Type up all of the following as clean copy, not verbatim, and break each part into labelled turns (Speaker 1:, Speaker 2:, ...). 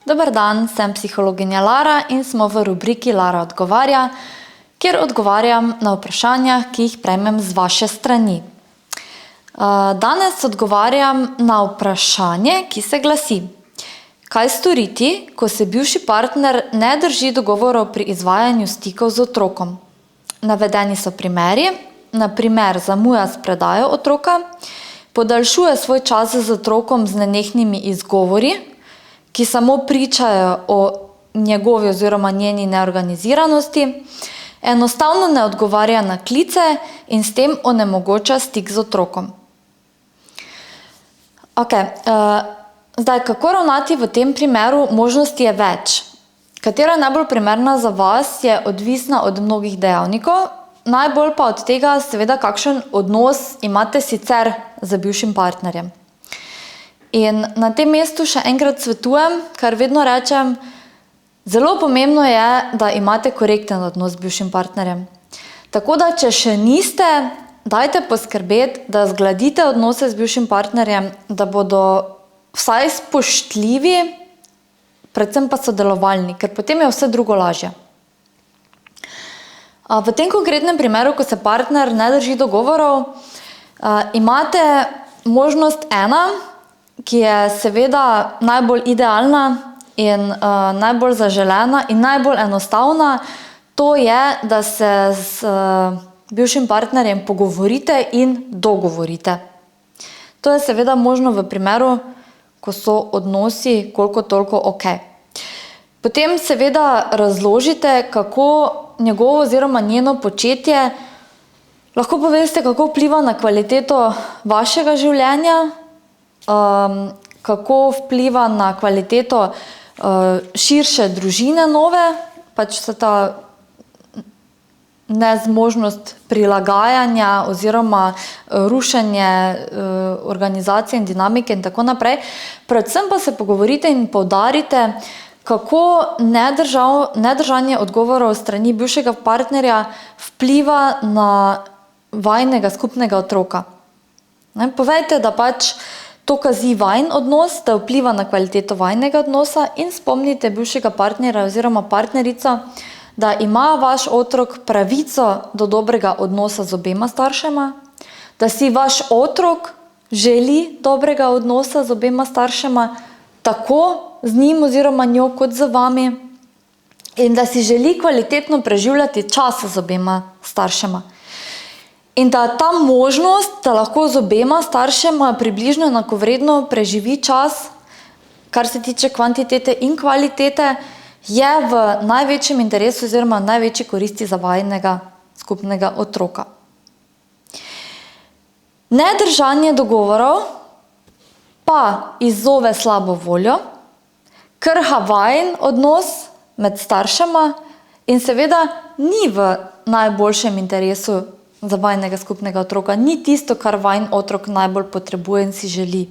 Speaker 1: Dober dan, sem psihologinja Lara in smo v rubriki Lara odgovarja, kjer odgovarjam na vprašanja, ki jih prejmem z vaše strani. Danes odgovarjam na vprašanje, ki se glasi: kaj storiti, ko se bivši partner ne drži dogovorov pri izvajanju stikov z otrokom? Navedeni so primeri, na primer zamuja s predajo otroka, podaljšuje svoj čas z otrokom z nenehnimi izgovori, ki samo pričajo o njegovi oziroma njeni neorganiziranosti, enostavno ne odgovarja na klice in s tem onemogoča stik z otrokom. Zdaj, kako ravnati v tem primeru? Možnosti je več. Katera je najbolj primerna za vas, je odvisna od mnogih dejavnikov, najbolj pa od tega, seveda, kakšen odnos imate sicer z bivšim partnerjem. In na tem mestu še enkrat svetujem, kar vedno rečem, zelo pomembno je, da imate korekten odnos z bivšim partnerjem. Tako da, če še niste, dajte poskrbeti, da zgladite odnose z bivšim partnerjem, da bodo vsaj spoštljivi, predvsem pa sodelovalni, ker potem je vse drugo lažje. V tem konkretnem primeru, ko se partner ne drži dogovorov, imate možnost ena, ki je seveda najbolj idealna in najbolj zaželena in najbolj enostavna, to je, da se z bivšim partnerjem pogovorite in dogovorite. To je seveda možno v primeru, ko so odnosi koliko toliko okej. Potem seveda razložite, kako njegovo oziroma njeno početje, lahko poveste, kako vpliva na kvaliteto vašega življenja, kako vpliva na kvaliteto širše družine nove, pač se ta nezmožnost prilagajanja oziroma rušenje organizacije in dinamike in tako naprej. Predvsem pa se pogovorite in poudarite, kako nedržanje odgovorov strani bivšega partnerja vpliva na vajinega skupnega otroka. Povejte, da pač to kazi vajin odnos, da vpliva na kvaliteto vajinega odnosa in spomnite bivšega partnerja oziroma partnerico, da ima vaš otrok pravico do dobrega odnosa z obema staršema, da si vaš otrok želi dobrega odnosa z obema staršema, tako z njim oziroma njo kot z vami, in da si želi kvalitetno preživljati čas z obema staršema. In da ta možnost, da lahko z obema staršema približno enakovredno preživi čas, kar se tiče kvantitete in kvalitete, je v največjem interesu oziroma največji koristi za vajinega skupnega otroka. Nedržanje dogovorov pa izzove slabo voljo, krha vajin odnos med staršema in seveda ni v najboljšem interesu za vajinega skupnega otroka, ni tisto, kar vajin otrok najbolj potrebuje in si želi.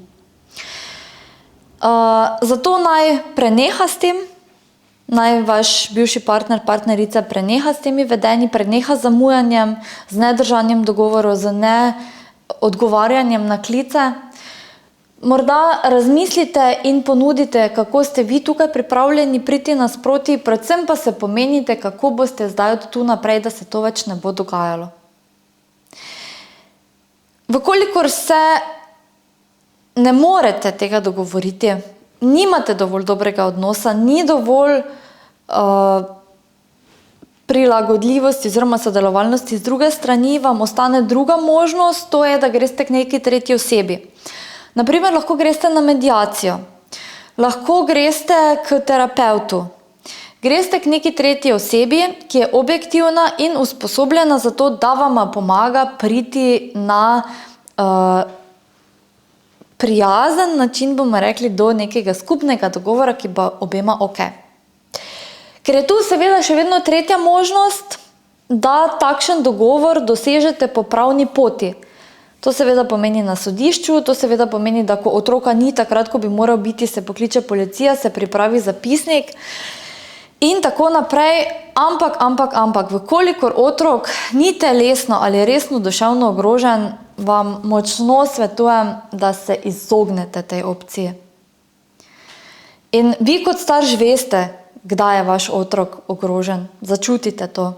Speaker 1: Zato naj preneha s tem, naj vaš bivši partner, partnerica preneha s temi vedenji, preneha z zamujanjem, z nedržanjem dogovorov, z neodgovarjanjem na klice. Morda razmislite in ponudite, kako ste vi tukaj pripravljeni priti nasproti, predvsem pa se pomenite, kako boste zdaj od tu naprej, da se to več ne bo dogajalo. Vkolikor se ne morete tega dogovoriti, nimate dovolj dobrega odnosa, ni dovolj prilagodljivosti oziroma sodelovalnosti z druge strani, vam ostane druga možnost, to je, da greste k neki tretji osebi. Na primer, lahko greste na mediacijo, lahko greste k terapevtu, greste k neki tretji osebi, ki je objektivna in usposobljena za to, da vama pomaga priti na prijazen način, bomo rekli, do nekega skupnega dogovora, ki bo obema okej. Ker je tu seveda še vedno tretja možnost, da takšen dogovor dosežete po pravni poti. To seveda pomeni na sodišču, to seveda pomeni, da ko otroka ni takrat, ko bi moral biti, se pokliče policija, se pripravi zapisnik in tako naprej, ampak, vkolikor otrok ni telesno ali resno duševno ogrožen, vam močno svetujem, da se izognete tej opciji. In vi kot starš veste, kdaj je vaš otrok ogrožen. Začutite to.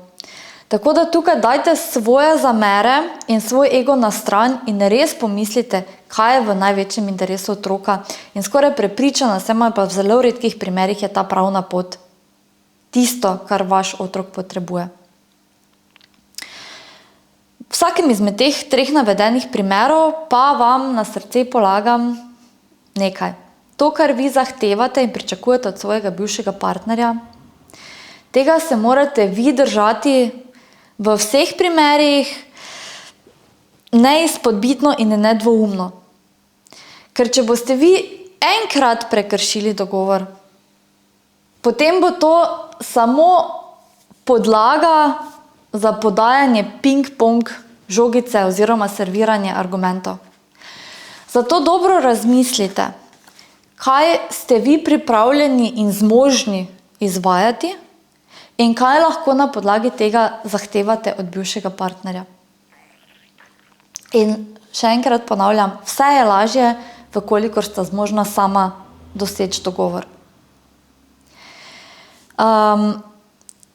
Speaker 1: Tako da tukaj dajte svoje zamere in svoj ego na stran in res pomislite, kaj je v največjem interesu otroka. In skoraj prepričana sem, pa v zelo redkih primerih je ta pravna pot tisto, kar vaš otrok potrebuje. Vsakim izmed teh 3 navedenih primerov pa vam na srce polagam nekaj. To, kar vi zahtevate in pričakujete od svojega bivšega partnerja, tega se morate vi držati v vseh primerih neizpodbitno in nedvoumno. Ker če boste vi enkrat prekršili dogovor, potem bo to samo podlaga za podajanje ping-pong žogice oziroma serviranje argumentov. Zato dobro razmislite, kaj ste vi pripravljeni in zmožni izvajati in kaj lahko na podlagi tega zahtevate od bivšega partnerja. In še enkrat ponavljam, vse je lažje, vkolikor sta zmožna sama doseči dogovor.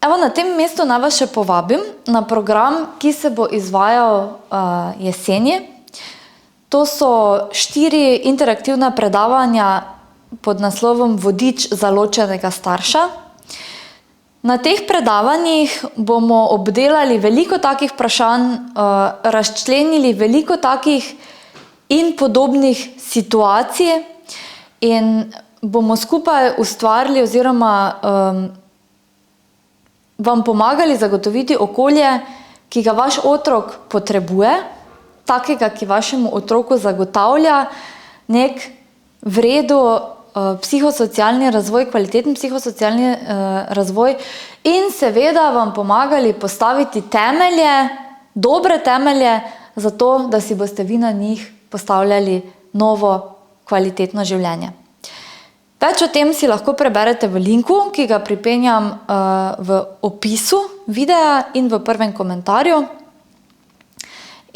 Speaker 1: Evo, na tem mestu naj vas še povabim na program, ki se bo izvajal jeseni. To so 4 interaktivna predavanja pod naslovom Vodič za ločenega starša. Na teh predavanjih bomo obdelali veliko takih vprašanj, razčlenili veliko takih in podobnih situacij in bomo skupaj ustvarili oziroma vam pomagali zagotoviti okolje, ki ga vaš otrok potrebuje, takega, ki vašemu otroku zagotavlja nek vredu psihosocialni razvoj, kvaliteten psihosocialni razvoj in seveda vam pomagali postaviti temelje, dobre temelje, za to, da si boste vi na njih postavljali novo kvalitetno življenje. Več o tem si lahko preberete v linku, ki ga pripenjam v opisu videa in v prvem komentarju.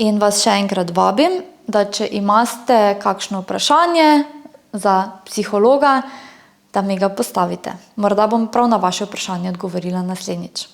Speaker 1: In vas še enkrat vabim, da če imate kakšno vprašanje za psihologa, da mi ga postavite. Morda bom prav na vaše vprašanje odgovorila naslednjič.